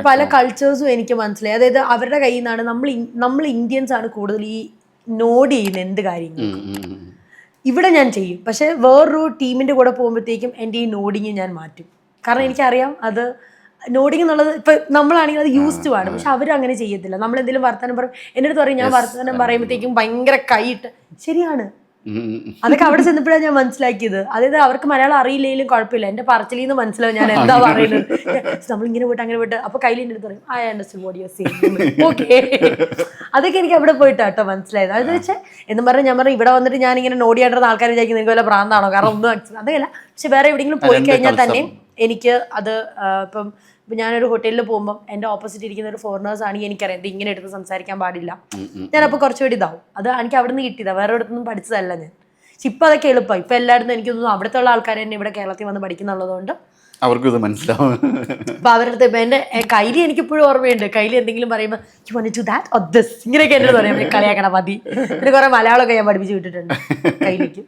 പല കൾച്ചേഴ്സും എനിക്ക് മനസ്സിലായി. അതായത് അവരുടെ കയ്യിൽ നിന്നാണ് നമ്മൾ ഇന്ത്യൻസ് ആണ് കൂടുതൽ ഈ നോഡ് ചെയ്യുന്ന എന്ത് കാര്യങ്ങളും. ഇവിടെ ഞാൻ ചെയ്യും, പക്ഷെ വേറൊരു ടീമിന്റെ കൂടെ പോകുമ്പോഴത്തേക്കും എൻ്റെ ഈ നോഡിങ് ഞാൻ മാറ്റും. കാരണം എനിക്കറിയാം അത് നോഡിങ് എന്നുള്ളത് ഇപ്പൊ നമ്മളാണെങ്കിൽ അത് യൂസ്ഡ് ആണ്, പക്ഷെ അവരും അങ്ങനെ ചെയ്യത്തില്ല. നമ്മൾ എന്തെങ്കിലും വർത്തമാനം പറയും, എൻ്റെ അടുത്ത് പറയും, ഞാൻ വർത്തമാനം പറയുമ്പോഴത്തേക്കും ഭയങ്കര കൈയിട്ട് ശരിയാണ്. അതൊക്കെ അവിടെ ചെന്നപ്പോഴാണ് ഞാൻ മനസ്സിലാക്കിയത്. അതായത് അവർക്ക് മലയാളം അറിയില്ലെങ്കിലും കുഴപ്പമില്ല, എന്റെ പറച്ചിലിൽ നിന്ന് മനസ്സിലാവും ഞാൻ എന്താ പറയുന്നത്. നമ്മളിങ്ങനെ പോയിട്ട് അങ്ങനെ പോയിട്ട് അപ്പൊ കയ്യിൽ എൻ്റെ അടുത്ത് പറയും I understand what you are saying. Okay, അതൊക്കെ എനിക്ക് അവിടെ പോയിട്ടാട്ടോ മനസ്സിലായത്. അത് വെച്ചാൽ എന്നും പറഞ്ഞാൽ ഞാൻ പറഞ്ഞു ഇവിടെ വന്നിട്ട് ഞാൻ ഇങ്ങനെ നോടിയായിട്ടുള്ള ആൾക്കാർ വിചാരിക്കും നിങ്ങൾക്ക് വല്ല പ്രാന്താണോ, കാരണം ഒന്നും അതല്ല. പക്ഷെ വേറെ എവിടെയെങ്കിലും പോയി കഴിഞ്ഞാൽ തന്നെ എനിക്ക് അത് ഇപ്പം ഞാനൊരു ഹോട്ടലിൽ പോകുമ്പോൾ എൻ്റെ ഓപ്പോസിറ്റ് ഇരിക്കുന്ന ഒരു ഫോറിനേഴ്സ് ആണെങ്കിൽ എനിക്കറിയാം ഇത് ഇങ്ങനെ എടുത്ത് സംസാരിക്കാൻ പാടില്ല. ഞാനപ്പോൾ കുറച്ചുകൂടി ഇതാവും. അത് എനിക്ക് അവിടെ നിന്ന് കിട്ടിയതാണ്, വേറെ ഇടത്തൊന്നും പഠിച്ചതല്ല ഞാൻ. പക്ഷെ ഇപ്പം അതൊക്കെ എളുപ്പമായി. ഇപ്പം എല്ലായിടത്തും എനിക്ക് തോന്നുന്നു അവിടുത്തെ ഉള്ള ആൾക്കാർ തന്നെ ഇവിടെ കേരളത്തിൽ വന്ന് പഠിക്കുന്നുള്ളതുകൊണ്ട് അവർക്കും ഇത് മനസ്സിലാവും. അപ്പൊ അവരുടെ അടുത്ത് എൻ്റെ കയ്യിൽ എനിക്കിപ്പോഴും ഓർമ്മയുണ്ട്. കയ്യിൽ എന്തെങ്കിലും പറയുമ്പോൾ you want to do that or this ഇങ്ങനെയൊക്കെ എൻ്റെ പറയാം, കളിയാക്കണം മതി. പിന്നെ കുറെ മലയാളമൊക്കെ ഞാൻ പഠിപ്പിച്ച് വിട്ടിട്ടുണ്ട് കയ്യിലേക്ക്.